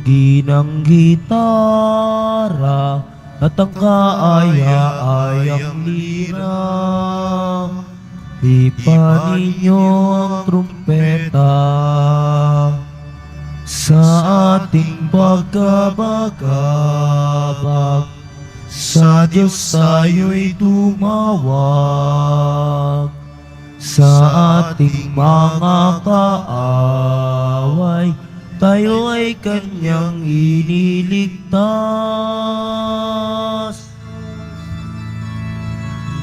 tugtugin ng gitara at ang kaaya-ayang lira. Hipa ninyo ang trumpeta sa ating pagkabagabag. Sa Diyos tayo'y tumawag, sa ating mga kaaway tayo ay Kanyang iniligtas.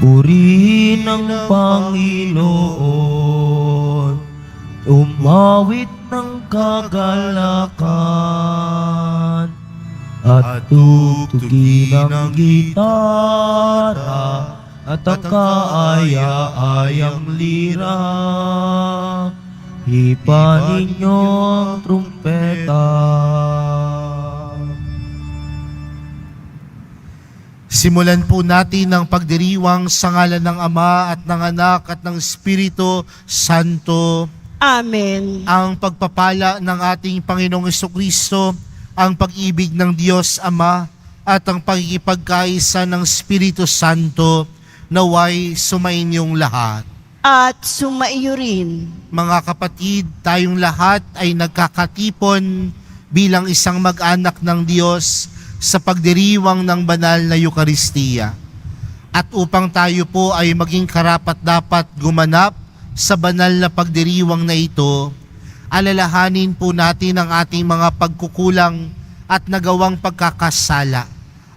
Purihin ang Panginoon, umawit ng kagalakan, at tugtugin ang gitara at ang kaaya-ayang lira. Hipa ninyo ang trumpeta. Simulan po natin ang pagdiriwang sa ngalan ng Ama at ng Anak at ng Espiritu Santo. Amen. Ang pagpapala ng ating Panginoong Jesucristo, ang pag-ibig ng Diyos Ama at ang pagkikipagkaisa ng Espiritu Santo naway sumainyong lahat. At sumaiyo rin. Mga kapatid, tayong lahat ay nagkakatipon bilang isang mag-anak ng Diyos sa pagdiriwang ng banal na Eukaristiya. At upang tayo po ay maging karapat-dapat gumanap sa banal na pagdiriwang na ito, alalahanin po natin ang ating mga pagkukulang at nagawang pagkakasala.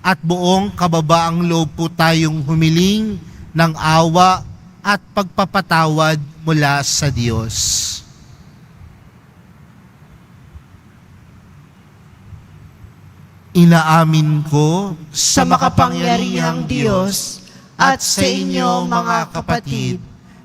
At buong kababaang loob po tayong humiling ng awa at pagpapatawad mula sa Diyos. Inaamin ko Sa makapangyarihang Diyos at sa inyo mga kapatid,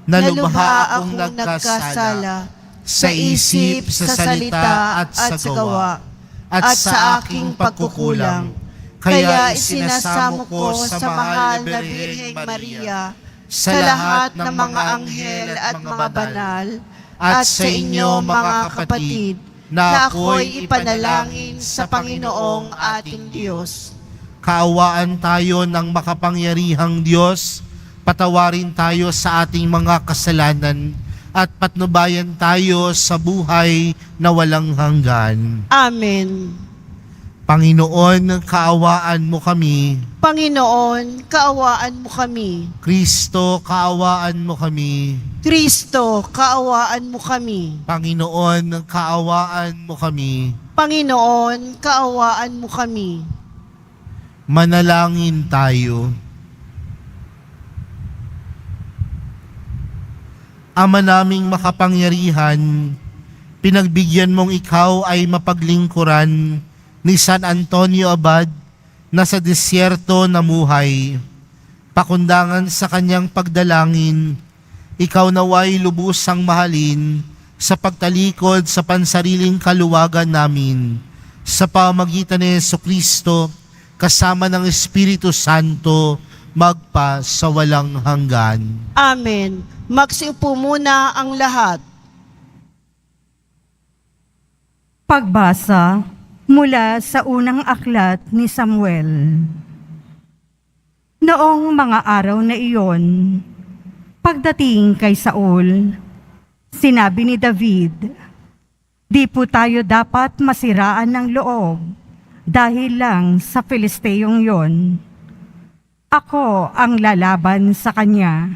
na na lubha akong akong nagkasala sa isip, sa salita at sa gawa, at sa aking pagkukulang. Kaya isinasamo ko sa mahal na Birheng Maria, sa lahat ng mga anghel at mga banal, at sa inyo mga kapatid, na ako'y ipanalangin sa Panginoong ating Diyos. Kaawaan tayo ng makapangyarihang Diyos, patawarin tayo sa ating mga kasalanan, at patnubayan tayo sa buhay na walang hanggan. Amen. Panginoon, kaawaan mo kami. Panginoon, kaawaan mo kami. Kristo, kaawaan mo kami. Kristo, kaawaan mo kami. Panginoon, kaawaan mo kami. Panginoon, kaawaan mo kami. Manalangin tayo. Ama naming makapangyarihan, pinagbigyan mong ikaw ay mapaglingkuran ni San Antonio Abad na sa disyerto namuhay. Pakundangan sa kanyang pagdalangin, ikaw naway lubusang mahalin sa pagtalikod sa pansariling kaluwagan namin. Sa pamagitan ni Jesucristo, kasama ng Espiritu Santo, magpa sa walang hanggan. Amen. Magsiupo muna ang lahat. Pagbasa mula sa unang aklat ni Samuel. Noong mga araw na iyon, pagdating kay Saul, sinabi ni David, "Di po tayo dapat masiraan ng loob dahil lang sa Filisteyong yon. Ako ang lalaban sa kanya."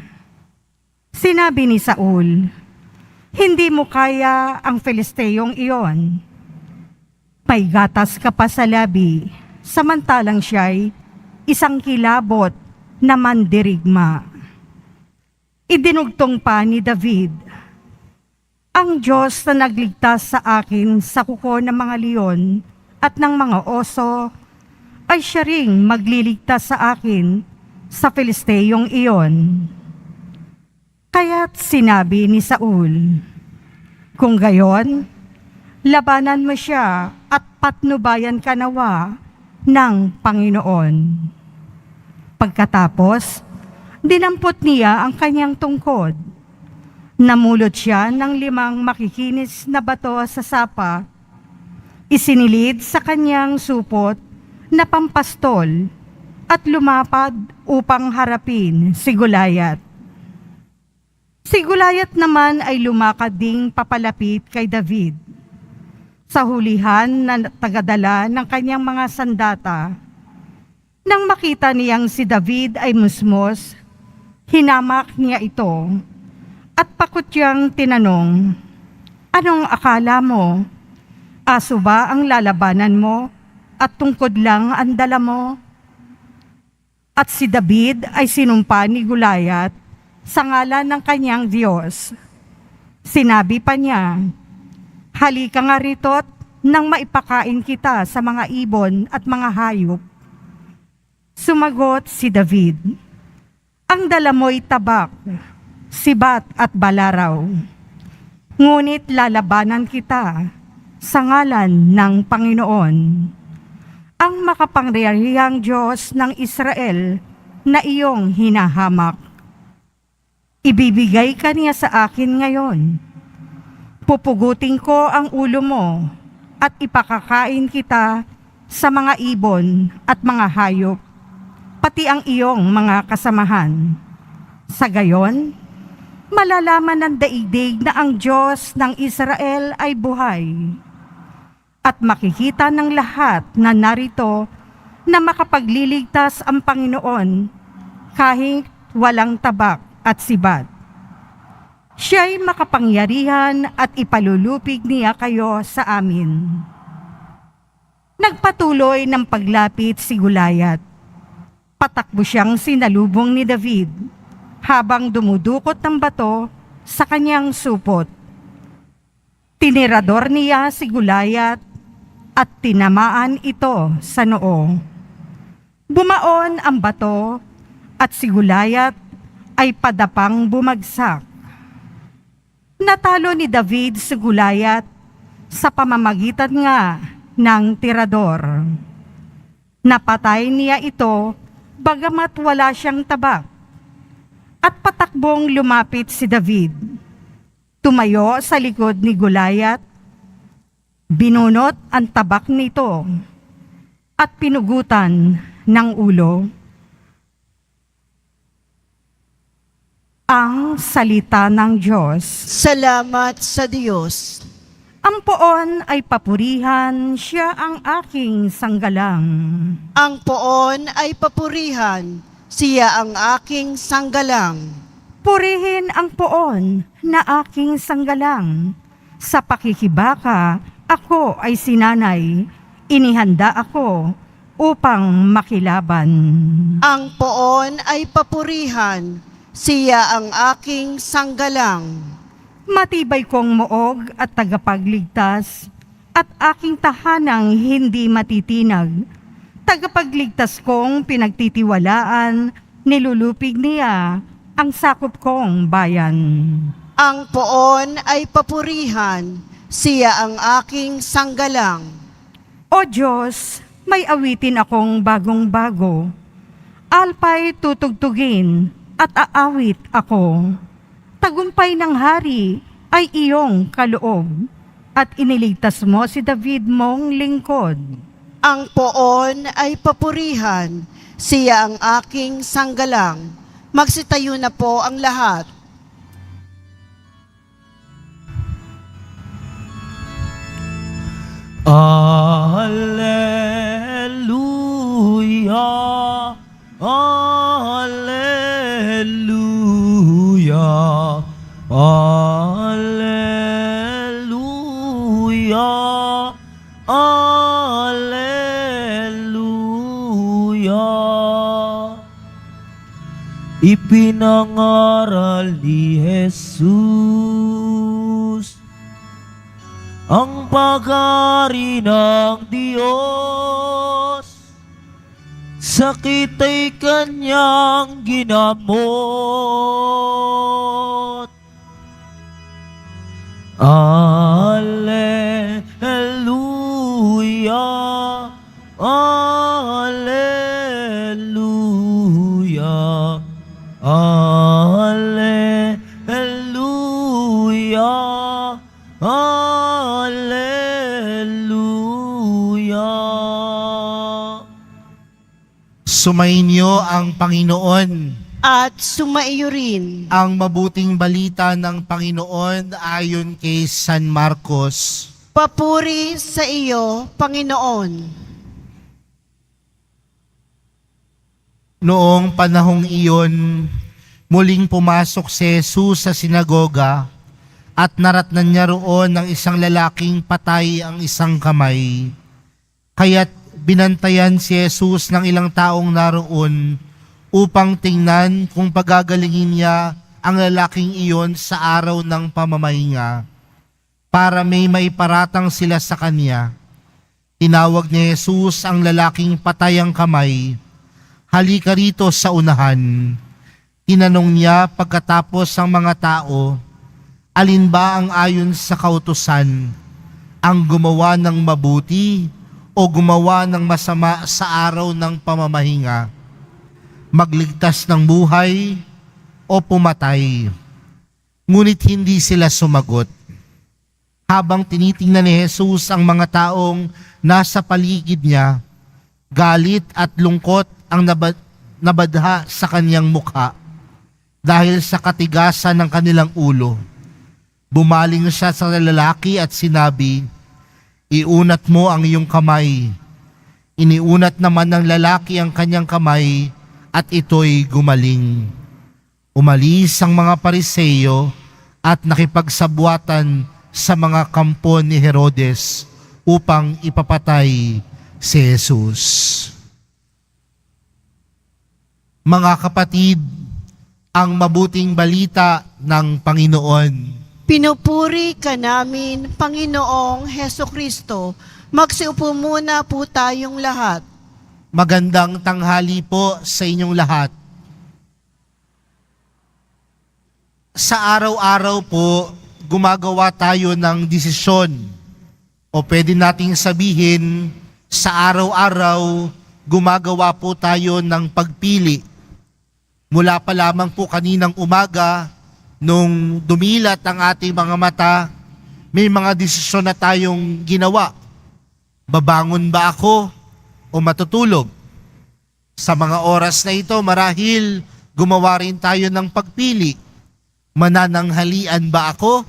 Sinabi ni Saul, "Hindi mo kaya ang Filisteyong iyon. May gatas ka pa sa labi, samantalang siya'y isang kilabot na mandirigma." Idinugtong pa ni David, "Ang Diyos na nagligtas sa akin sa kuko ng mga leon at ng mga oso, ay siya ring magliligtas sa akin sa Filisteyong iyon." Kaya't sinabi ni Saul, "Kung gayon, labanan mo siya at patnubayan ka nawa ng Panginoon." Pagkatapos, dinampot niya ang kanyang tungkod. Namulot siya ng 5 makikinis na bato sa sapa, Isinilid sa kanyang supot na pampastol at lumapad upang harapin si Goliath. Si Goliath naman ay lumakad ding papalapit kay David. Sa hulihan na tagadala ng kanyang mga sandata, nang makita niyang si David ay musmos, hinamak niya ito at pakutyang tinanong, "Anong akala mo? Aso ba ang lalabanan mo at tungkod lang ang dala mo?" At si David ay sinumpa ni Goliath sa ngalan ng kanyang Diyos. Sinabi pa niya, "Halika nga rito't nang maipakain kita sa mga ibon at mga hayop." Sumagot si David, "Ang dala mo'y tabak, sibat at balaraw. Ngunit lalabanan kita sa ngalan ng Panginoon, ang makapangyarihang Diyos ng Israel na iyong hinahamak. Ibibigay ka niya sa akin ngayon. Pupugutin ko ang ulo mo at ipakakain kita sa mga ibon at mga hayop, pati ang iyong mga kasamahan. Sa gayon, malalaman ng daigdig na ang Diyos ng Israel ay buhay. At makikita ng lahat na narito na makapagliligtas ang Panginoon kahit walang tabak at sibat. Siya'y makapangyarihan at ipalulupig niya kayo sa amin." Nagpatuloy ng paglapit si Goliath. Patakbo siyang sinalubong ni David habang dumudukot ng bato sa kanyang supot. Tinirador niya si Goliath at tinamaan ito sa noo. Bumaon ang bato at si Goliath ay padapang bumagsak. Natalo ni David si Goliath sa pamamagitan nga ng tirador. Napatay niya ito bagamat wala siyang tabak, at patakbong lumapit si David. Tumayo sa likod ni Goliath, binunot ang tabak nito at pinugutan ng ulo. Ang salita ng Diyos. Salamat sa Diyos. Ang poon ay papurihan, siya ang aking sanggalang. Ang poon ay papurihan, siya ang aking sanggalang. Purihin ang poon na aking sanggalang. Sa pakikibaka, ako ay sinanay. Inihanda ako upang makilaban. Ang poon ay papurihan, siya ang aking sanggalang. Matibay kong moog at tagapagligtas, at aking tahanang hindi matitinag. Tagapagligtas kong pinagtitiwalaan, nilulupig niya ang sakop kong bayan. Ang poon ay papurihan, siya ang aking sanggalang. O Diyos, may awitin akong bagong-bago. Alpay tutugtugin at aawit ako. Tagumpay ng hari ay iyong kaloob, at iniligtas mo si David mong lingkod. Ang poon ay papurihan, siya ang aking sanggalang. Magsitayo na po ang lahat. Alleluia, Alleluia, Alleluia, Alleluia. Ipinangaral ni Jesus ang pag-ari ng Diyos, sakit ay kanyang ginamot. Alleluia, Alleluia, Alleluia, Alleluia. Sumainyo ang Panginoon. At sumaiyo rin. Ang mabuting balita ng Panginoon ayon kay San Marcos. Papuri sa iyo, Panginoon. Noong panahong iyon, muling pumasok si Jesus sa sinagoga at naratnan niya roon ng isang lalaking patay ang isang kamay. Kaya't binantayan si Jesus ng ilang taong naroon upang tingnan kung pagagalingin niya ang lalaking iyon sa araw ng pamamahinga, para may maiparatang sila sa kanya. Tinawag ni Jesus ang lalaking patay ang kamay. Halika rito sa unahan. Tinanong niya pagkatapos ang mga tao, alin ba ang ayon sa kautusan? Ang gumawa ng mabuti o gumawa ng masama sa araw ng pamamahinga? Magligtas ng buhay o pumatay? Ngunit hindi sila sumagot. Habang tinitingnan ni Jesus ang mga taong nasa paligid niya, galit at lungkot ang nabadha sa kanyang mukha dahil sa katigasan ng kanilang ulo. Bumaling siya sa lalaki at sinabi, "Iunat mo ang iyong kamay." Iniunat naman ng lalaki ang kanyang kamay at ito'y gumaling. Umalis ang mga Pariseo at nakipagsabwatan sa mga kampo ni Herodes upang ipapatay si Jesus. Mga kapatid, ang mabuting balita ng Panginoon. Pinupuri ka namin, Panginoong Hesukristo. Magsiupo muna po tayong lahat. Magandang tanghali po sa inyong lahat. Sa araw-araw po, gumagawa tayo ng desisyon. O pwede nating sabihin, sa araw-araw, gumagawa po tayo ng pagpili. Mula pa lamang po kaninang umaga, nung dumilat ang ating mga mata, may mga desisyon na tayong ginawa. Babangon ba ako o matutulog? Sa mga oras na ito, marahil gumawa rin tayo ng pagpili. Manananghalian ba ako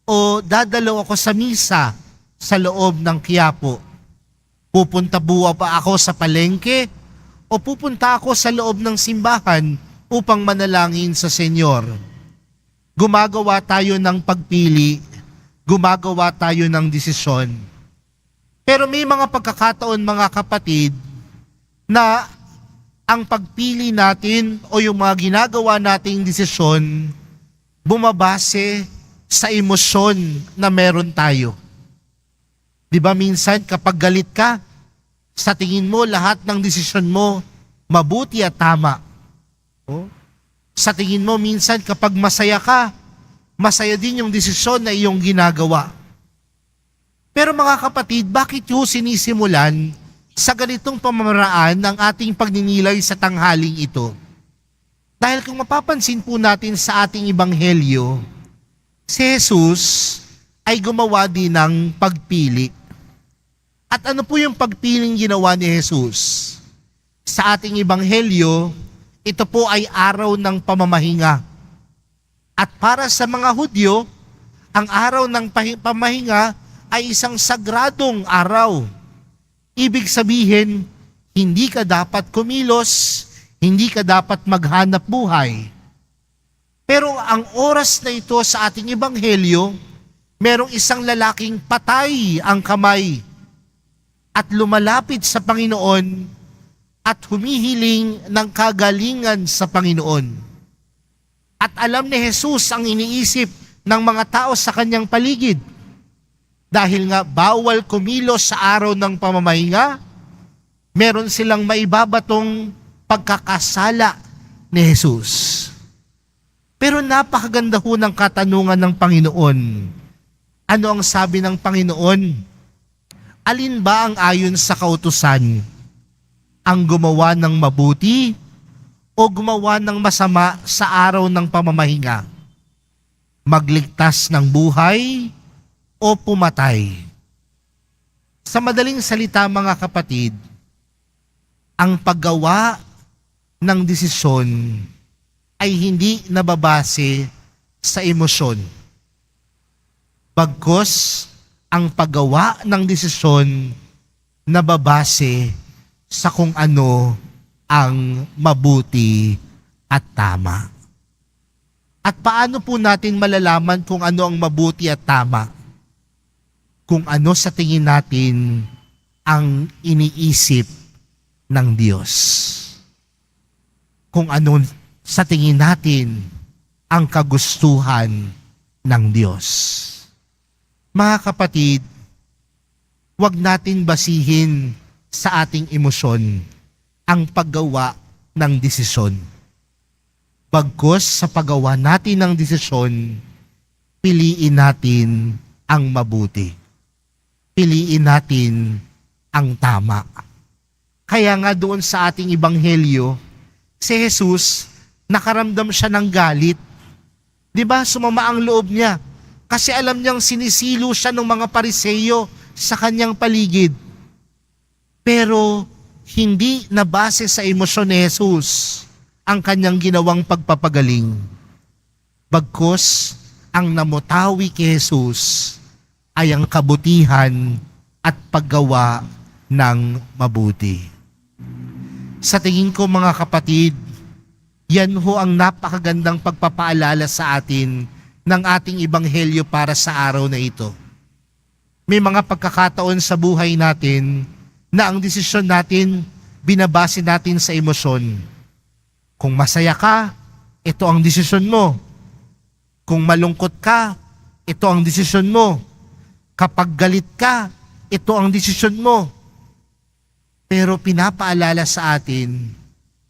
o dadalaw ako sa misa sa loob ng Quiapo? Pupunta buwa pa ako sa palengke o pupunta ako sa loob ng simbahan upang manalangin sa Senyor? Gumagawa tayo ng pagpili, gumagawa tayo ng desisyon. Pero may mga pagkakataon, mga kapatid, na ang pagpili natin o yung mga ginagawa nating desisyon bumabase sa emosyon na meron tayo. Di ba minsan kapag galit ka, sa tingin mo lahat ng desisyon mo mabuti at tama. Sa tingin mo minsan kapag masaya ka, masaya din yung desisyon na iyong ginagawa. Pero mga kapatid, bakit yung sinisimulan sa ganitong pamamaraan ng ating pagninilay sa tanghaling ito? Dahil kung mapapansin po natin sa ating ebanghelyo, si Jesus ay gumawa din ng pagpili. At ano po yung pagpiling ginawa ni Jesus? Sa ating ebanghelyo, ito po ay araw ng pamamahinga. At para sa mga Hudyo, ang araw ng pamamahinga ay isang sagradong araw. Ibig sabihin, hindi ka dapat kumilos, hindi ka dapat maghanap buhay. Pero ang oras na ito sa ating ebanghelyo, merong isang lalaking patay ang kamay at lumalapit sa Panginoon at humihiling ng kagalingan sa Panginoon. At alam ni Jesus ang iniisip ng mga tao sa kanyang paligid. Dahil nga bawal kumilos sa araw ng pamamahinga, meron silang maibabatong pagkakasala ni Jesus. Pero napakaganda ho ng katanungan ng Panginoon. Ano ang sabi ng Panginoon? Alin ba ang ayon sa kautusan? Ang gumawa ng mabuti o gumawa ng masama sa araw ng pamamahinga? Magligtas ng buhay o pumatay? Sa madaling salita, mga kapatid, ang paggawa ng desisyon ay hindi nababase sa emosyon. Bagkus, ang paggawa ng desisyon nababase sa kung ano ang mabuti at tama. At paano po natin malalaman kung ano ang mabuti at tama? Kung ano sa tingin natin ang iniisip ng Diyos. Kung ano sa tingin natin ang kagustuhan ng Diyos. Mga kapatid, huwag natin basihin sa ating emosyon ang paggawa ng desisyon. Bagkus sa paggawa natin ng desisyon, piliin natin ang mabuti. Piliin natin ang tama. Kaya nga doon sa ating ebanghelyo, si Jesus, nakaramdam siya ng galit. Di ba? Sumama ang loob niya. Kasi alam niyang sinisilo siya ng mga Pariseyo sa kanyang paligid. Pero hindi nabase sa emosyon ni Jesus ang kanyang ginawang pagpapagaling. Bagkus, ang namutawi kay Jesus ay ang kabutihan at paggawa ng mabuti. Sa tingin ko mga kapatid, yan ho ang napakagandang pagpapaalala sa atin ng ating ebanghelyo para sa araw na ito. May mga pagkakataon sa buhay natin na ang desisyon natin, binabase natin sa emosyon. Kung masaya ka, ito ang desisyon mo. Kung malungkot ka, ito ang desisyon mo. Kapag galit ka, ito ang desisyon mo. Pero pinapaalala sa atin,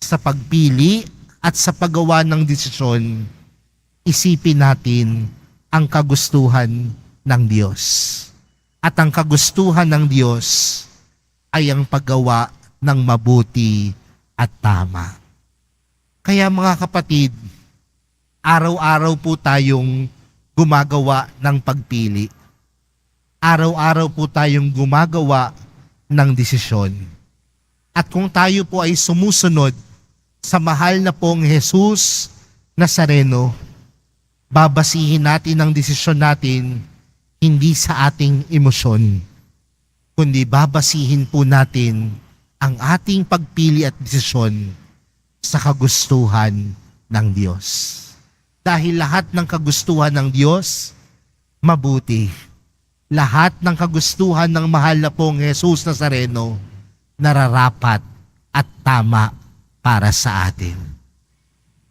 sa pagpili at sa paggawa ng desisyon, isipin natin ang kagustuhan ng Diyos. At ang kagustuhan ng Diyos ay ang paggawa ng mabuti at tama. Kaya mga kapatid, araw-araw po tayong gumagawa ng pagpili. Araw-araw po tayong gumagawa ng desisyon. At kung tayo po ay sumusunod sa mahal na pong Jesus Nazareno, babasihin natin ang desisyon natin hindi sa ating emosyon, kundi babasihin po natin ang ating pagpili at desisyon sa kagustuhan ng Diyos. Dahil lahat ng kagustuhan ng Diyos, mabuti. Lahat ng kagustuhan ng mahal na pong Jesus Nazareno, nararapat at tama para sa atin.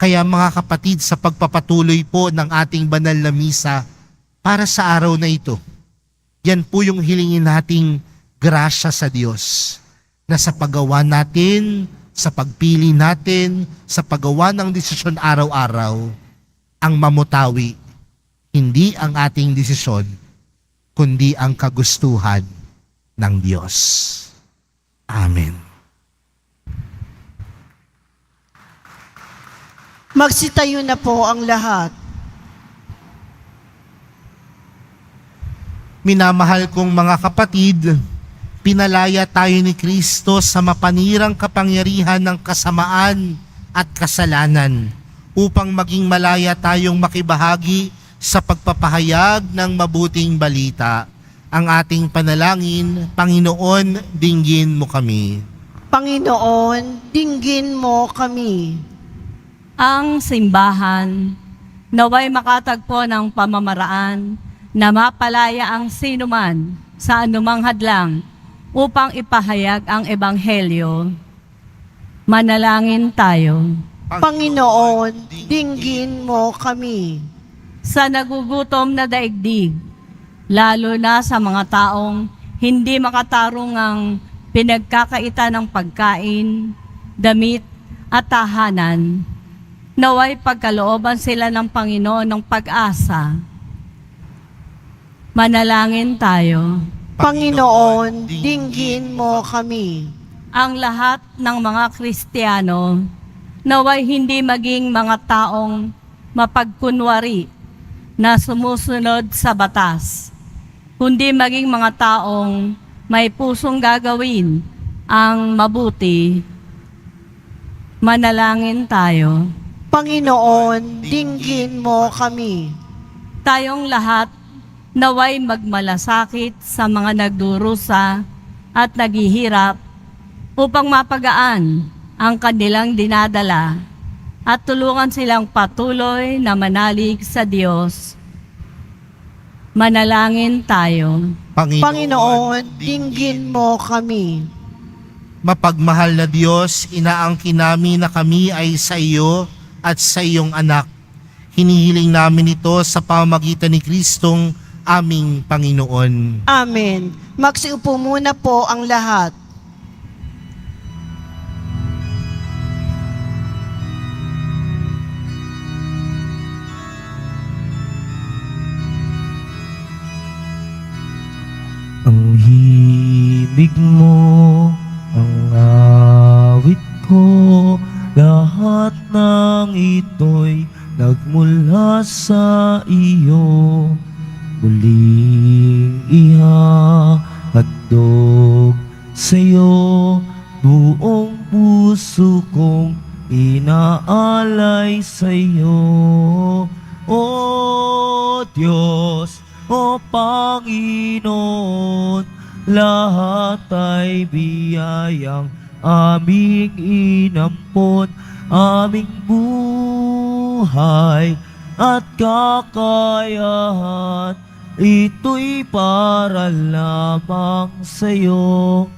Kaya mga kapatid, sa pagpapatuloy po ng ating banal na misa para sa araw na ito, yan po yung hilingin nating grasya sa Diyos na sa paggawa natin, sa pagpili natin, sa paggawa ng desisyon araw-araw, ang mamutawi, hindi ang ating desisyon, kundi ang kagustuhan ng Diyos. Amen. Magsitayo na po ang lahat. Minamahal kong mga kapatid, pinalaya tayo ni Kristo sa mapanirang kapangyarihan ng kasamaan at kasalanan upang maging malaya tayong makibahagi sa pagpapahayag ng mabuting balita. Ang ating panalangin, Panginoon, dinggin mo kami. Panginoon, dinggin mo kami. Ang simbahan naway makatagpo ng pamamaraan na mapalaya ang sinuman sa anumang hadlang upang ipahayag ang ebanghelyo. Manalangin tayo. Panginoon, dinggin mo kami. Sa nagugutom na daigdig, lalo na sa mga taong hindi makatarong ang pinagkakaita ng pagkain, damit at tahanan, naway pagkalooban sila ng Panginoon ng pag-asa. Manalangin tayo. Panginoon, dinggin mo kami. Ang lahat ng mga Kristiyano, naway hindi maging mga taong mapagkunwari na sumusunod sa batas, kundi maging mga taong may pusong gagawin ang mabuti Manalangin tayo. Panginoon, dinggin mo kami. Tayong lahat naway magmalasakit sa mga nagdurusa at naghihirap upang mapagaan ang kanilang dinadala at tulungan silang patuloy na manalig sa Diyos. Manalangin tayo. Panginoon, dinggin mo kami. Mapagmahal na Diyos, inaangkin namin na kami ay sa iyo at sa iyong anak. Hinihiling namin ito sa pamamagitan ni Kristong aming Panginoon. Amen. Magsiupo muna po ang lahat. Ang himig mo, ang awit ko, lahat ng ito'y nagmula sa iyo. Muling ihahandog sa'yo, buong puso kong inaalay sa'yo. O Diyos, O Panginoon, lahat ay biyayang aming inampon, aming buhay at kakayahan, ito'y para lamang sa'yo,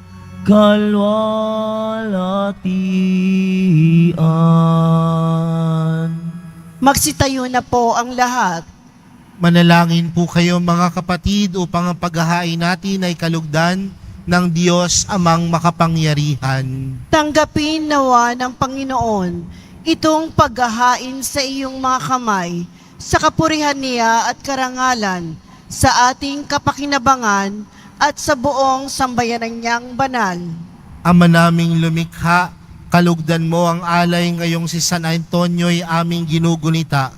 kalwalhatian. Magsitayo na po ang lahat. Manalangin po kayo mga kapatid upang ang paghahain natin ay kalugdan ng Diyos amang makapangyarihan. Tanggapin nawa ng Panginoon itong paghahain sa iyong mga kamay, sa kapurihan niya at karangalan, sa ating kapakinabangan at sa buong sambayanan niyang banal. Ama naming lumikha, kalugdan mo ang alay ngayong si San Antonio'y aming ginugunita.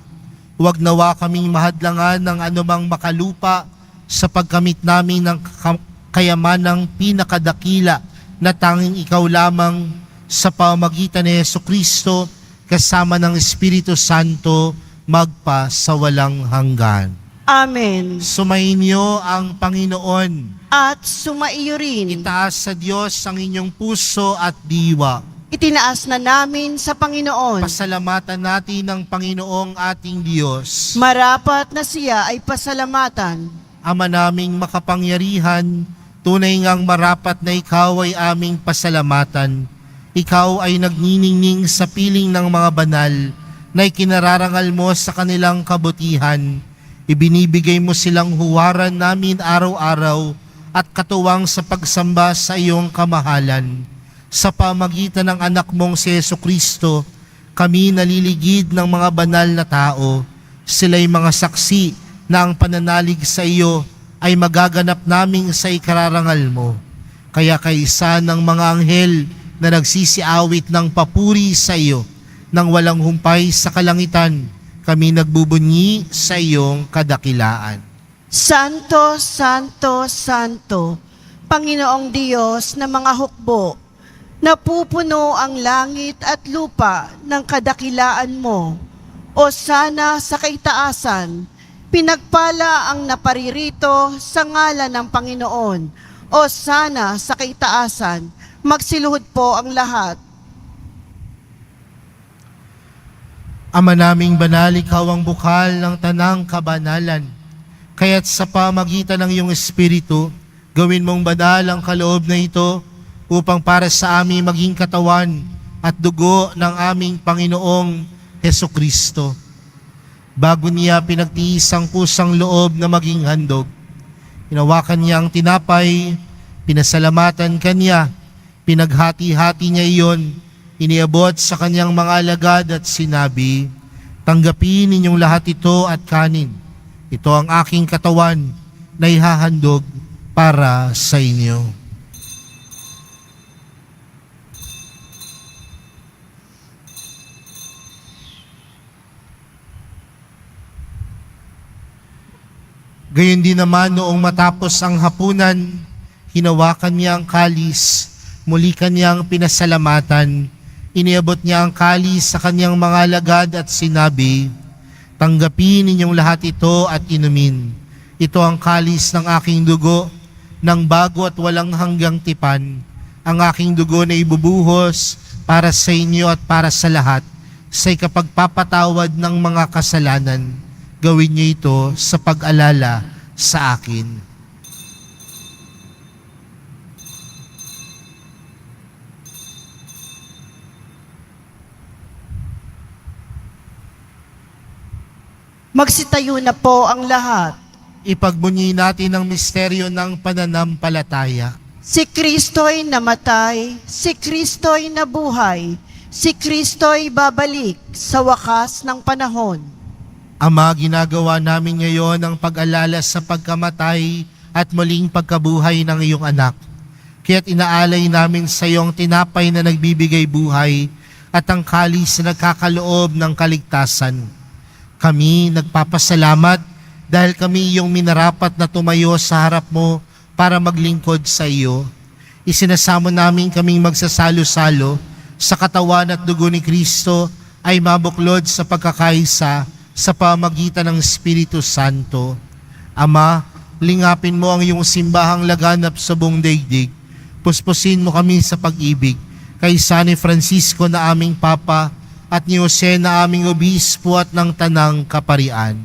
Huwag nawa kaming mahadlangan ng anumang makalupa sa pagkamit namin ng kayamanang pinakadakila na tanging ikaw lamang sa pamamagitan ni Jesucristo kasama ng Espiritu Santo magpa sa walang hanggan. Amen. Sumainyo ang Panginoon. At sumaiyo rin. Itaas sa Diyos ang inyong puso at diwa. Itinaas na namin sa Panginoon. Pasalamatan natin ang Panginoong ating Diyos. Marapat na siya ay pasalamatan. Ama naming makapangyarihan, tunay ngang marapat na ikaw ay aming pasalamatan. Ikaw ay nagniningning sa piling ng mga banal na ikinararangal mo sa kanilang kabutihan. Ibinibigay mo silang huwaran namin araw-araw at katuwang sa pagsamba sa iyong kamahalan. Sa pamagitan ng anak mong si Jesucristo, kami naliligid ng mga banal na tao. Sila'y mga saksi na ang pananalig sa iyo ay magaganap naming sa ikararangal mo. Kaya kaisa ng mga anghel na nagsisiawit ng papuri sa iyo, nang walang humpay sa kalangitan, kami nagbubunyi sa iyong kadakilaan. Santo, Santo, Santo, Panginoong Diyos ng mga hukbo, napupuno ang langit at lupa ng kadakilaan mo. O sana sa kaitaasan, pinagpala ang naparirito sa ngalan ng Panginoon. O sana sa kaitaasan, magsiluhod po ang lahat. Ama naming banal, ikaw ang bukal ng tanang kabanalan. Kaya't sa pamagitan ng iyong Espiritu, gawin mong banal ang kaloob na ito upang para sa amin maging katawan at dugo ng aming Panginoong Hesukristo. Bago niya pinagtiis ang kusang loob na maging handog, hinawakan niya ang tinapay, pinasalamatan kanya, pinaghati-hati niya iyon, iniabot sa kanyang mga alagad at sinabi, "Tanggapin ninyong lahat ito at kanin. Ito ang aking katawan na ihahandog para sa inyo." Gayon din naman noong matapos ang hapunan, hinawakan niya ang kalis, muli kanyang pinasalamatan, Iniabot niya ang kalis sa kanyang mga alagad at sinabi, "Tanggapin ninyong lahat ito at inumin. Ito ang kalis ng aking dugo, ng bago at walang hanggang tipan. Ang aking dugo na ibubuhos para sa inyo at para sa lahat, sa ikapagpapatawad ng mga kasalanan. Gawin niyo ito sa pag-alala sa akin." Magsitayo na po ang lahat. Ipagbunyi natin ang misteryo ng pananampalataya. Si Kristo'y namatay, si Kristo'y nabuhay, si Kristo'y babalik sa wakas ng panahon. Ama, ginagawa namin ngayon ang pag-alala sa pagkamatay at muling pagkabuhay ng iyong anak. Kaya't inaalay namin sa iyong tinapay na nagbibigay buhay at ang kalis na nagkakaloob ng kaligtasan. Kami nagpapasalamat dahil kami iyong minarapat na tumayo sa harap mo para maglingkod sa iyo. Isinasamo namin kaming magsasalo-salo sa katawan at dugo ni Kristo ay mabuklod sa pagkakaisa sa pamagitan ng Espiritu Santo. Ama, lingapin mo ang iyong simbahang laganap sa buong daigdig. Puspusin mo kami sa pag-ibig kay San Francisco na aming Papa at ni Jose na aming obispo at ng tanang kaparian.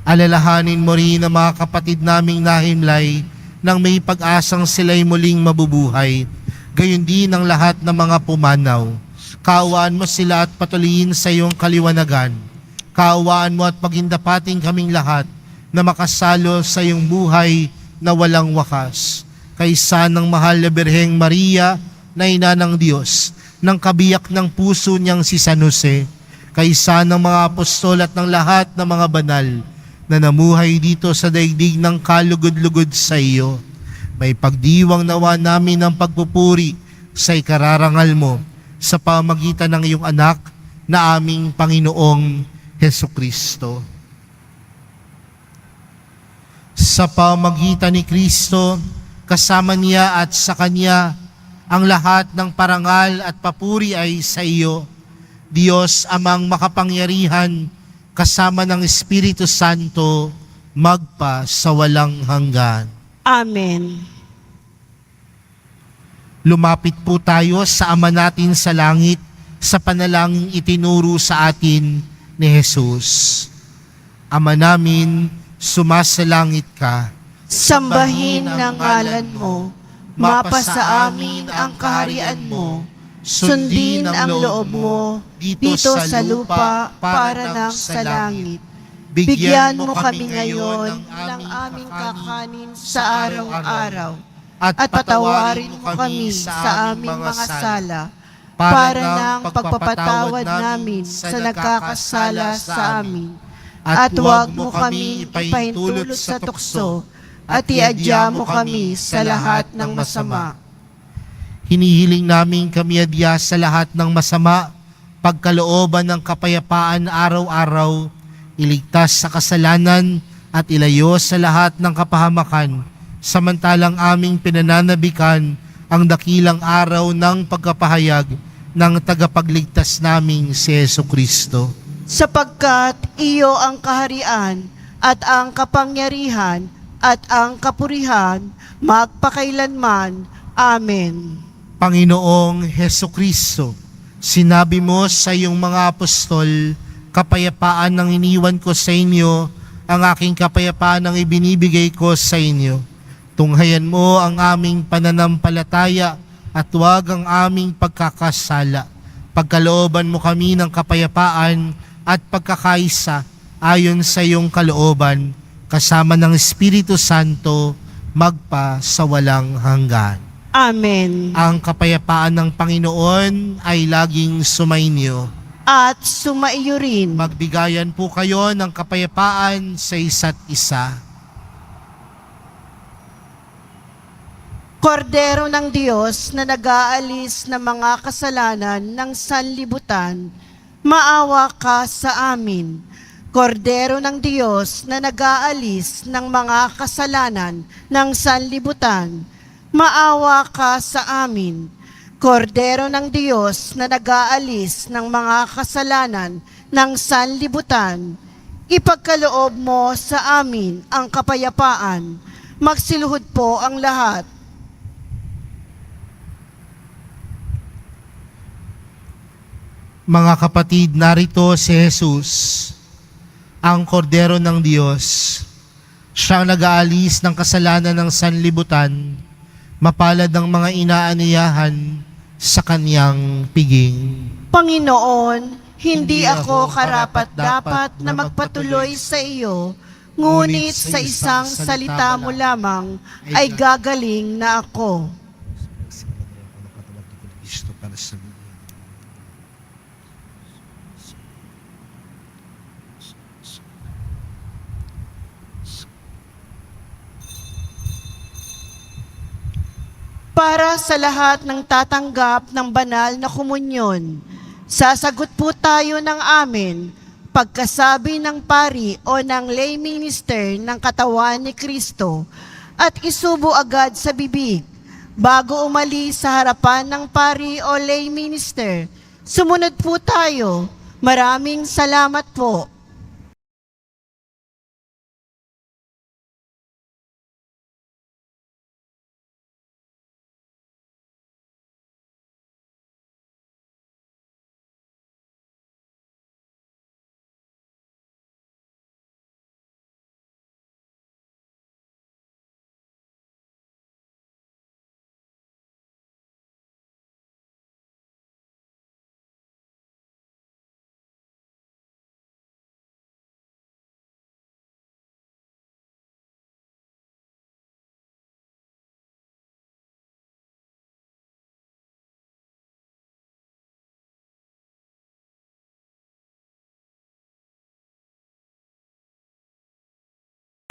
Alalahanin mo rin ang mga kapatid naming nahimlay nang may pag-asang sila'y muling mabubuhay. Gayon din ang lahat ng mga pumanaw. Kaawaan mo sila at patuloyin sa iyong kaliwanagan. Kaawaan mo at pagindapating kaming lahat na makasalo sa iyong buhay na walang wakas. Kaysa ng mahal na Birheng Maria na ina ng Diyos, ng kabiyak ng puso niyang si San Jose, kaysa ng mga apostol at ng lahat ng mga banal na namuhay dito sa daigdig ng kalugod-lugod sa iyo. May pagdiwang nawa namin ng pagpupuri sa ikararangal mo sa pamagitan ng iyong anak na aming Panginoong Hesukristo. Sa pamagitan ni Kristo, kasama niya at sa Kanya, ang lahat ng parangal at papuri ay sa iyo, Diyos amang makapangyarihan, kasama ng Espiritu Santo, magpa sa walang hanggan. Amen. Lumapit po tayo sa Ama natin sa langit, sa panalangin itinuro sa atin ni Jesus. Ama namin, sumasalangit ka. Sambahin ang ngalan mo, mapasa amin ang kaharian mo, sundin ang loob mo dito sa lupa para ng sa langit. Bigyan mo kami ngayon ng aming kakanin sa araw-araw at patawarin mo kami sa aming mga sala para ng pagpapatawad namin sa nagkakasala sa amin. At huwag mo kami ipahintulot sa tukso at iadya mo kami sa lahat ng masama. Hinihiling namin kami adya sa lahat ng masama, pagkalooban ng kapayapaan araw-araw, iligtas sa kasalanan at ilayo sa lahat ng kapahamakan, samantalang aming pinananabikan ang dakilang araw ng pagkapahayag ng tagapagligtas naming si Jesucristo. Sapagkat iyo ang kaharian at ang kapangyarihan at ang kapurihan magpakailanman. Amen. Panginoong Hesukristo, sinabi mo sa iyong mga apostol, kapayapaan ang iniwan ko sa inyo, ang aking kapayapaan ang ibinibigay ko sa inyo. Tunghayan mo ang aming pananampalataya at huwag ang aming pagkakasala. Pagkalooban mo kami ng kapayapaan at pagkakaisa ayon sa iyong kalooban, kasama ng Espiritu Santo, magpa sa walang hanggan. Amen. Ang kapayapaan ng Panginoon ay laging sumainyo. At sumaiyo rin. Magbigayan po kayo ng kapayapaan sa isa't isa. Kordero ng Diyos na nag-aalis ng mga kasalanan ng sanlibutan, maawa ka sa amin. Kordero ng Diyos na nag-aalis ng mga kasalanan ng sanlibutan, maawa ka sa amin. Kordero ng Diyos na nag-aalis ng mga kasalanan ng sanlibutan, ipagkaloob mo sa amin ang kapayapaan. Magsiluhod po ang lahat. Mga kapatid, narito si Jesus, ang kordero ng Diyos. Siyang nag-aalis ng kasalanan ng sanlibutan, mapalad ang mga inaaniyahan sa kanyang piging. Panginoon, hindi ako karapat-dapat na magpatuloy sa iyo, ngunit sa isang salita mo lamang ay gagaling na ako. Para sa lahat ng tatanggap ng banal na komunyon, sasagot po tayo ng amen pagkasabi ng pari o ng lay minister ng katawan ni Kristo at isubo agad sa bibig bago umalis sa harapan ng pari o lay minister. Sumunod po tayo. Maraming salamat po.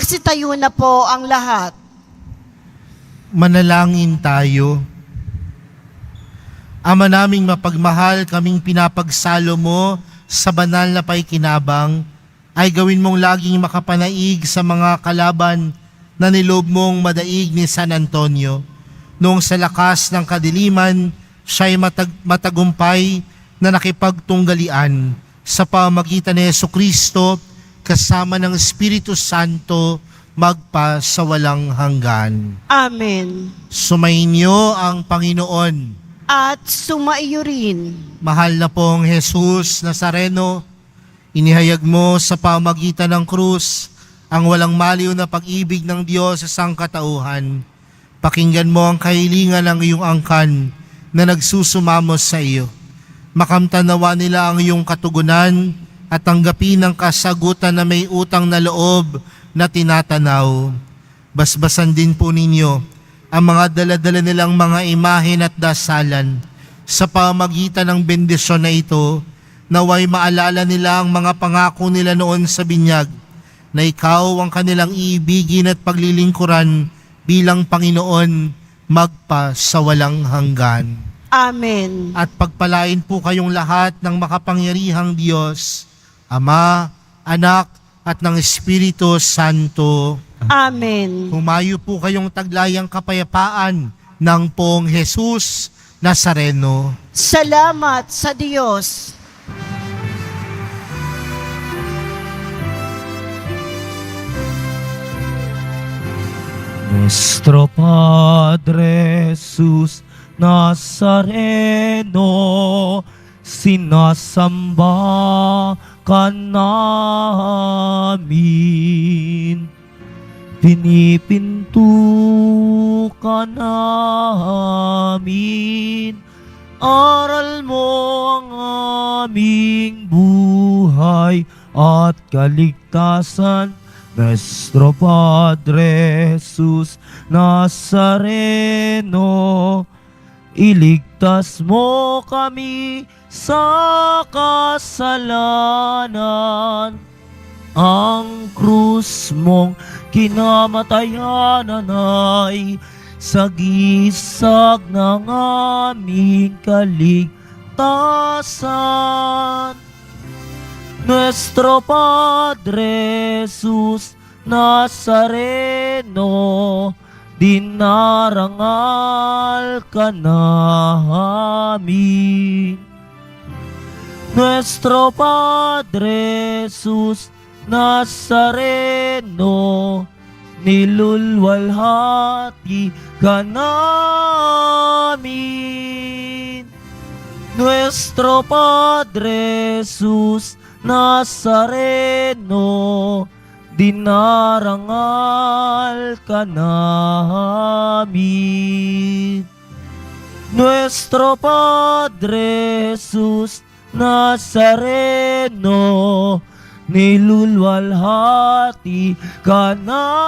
Magsitayo na po ang lahat. Manalangin tayo. Ama naming mapagmahal, kaming pinapagsalo mo sa banal na paikinabang, ay gawin mong laging makapanaig sa mga kalaban na nilob mong madaig ni San Antonio. Noong sa lakas ng kadiliman, siya'y matagumpay na nakipagtunggalian sa pamagitan ni Jesucristo kasama ng Espiritu Santo magpa sa walang hanggan. Amen. Sumainyo ang Panginoon. At sumaiyo rin. Mahal na pong Jesus Nazareno, inihayag mo sa pamagitan ng krus ang walang maliw na pag-ibig ng Diyos sa sangkatauhan. Pakinggan mo ang kahilingan ng iyong angkan na nagsusumamos sa iyo. Makamtanawa nila ang iyong katugunan at tanggapin ang kasagutan na may utang na loob na tinatanaw. Basbasan din po ninyo ang mga dala-dala nilang mga imahen at dasalan. Sa pamagitan ng bendisyon na ito, naway maalala nila ang mga pangako nila noon sa binyag, na ikaw ang kanilang iibigin at paglilingkuran bilang Panginoon magpa sa walang hanggan. Amen. At pagpalain po kayong lahat ng makapangyarihang Diyos, Ama, Anak, at ng Espiritu Santo. Amen. Humayo po kayong taglayang kapayapaan ng Poong Jesus Nazareno. Salamat sa Diyos. Nuestro Padre Jesus Nazareno, sinasamba ka namin, pinipinto ka namin, aral mo ang aming buhay at kaligtasan. Nuestro Padre Jesus Nazareno, iligtas mo kami sa kasalanan. Ang krus mong kinamatayanan ay sagisag ng aming kaligtasan. Nuestro Padre Jesus Nazareno, dinarangal ka namin. Nuestro Padre Jesus Nazareno, nilulwalhati ka namin. Nuestro Padre Jesus Nazareno, dinarangal ka namin. Nuestro Padre Jesus Nazareno, nilulwalhati ka namin.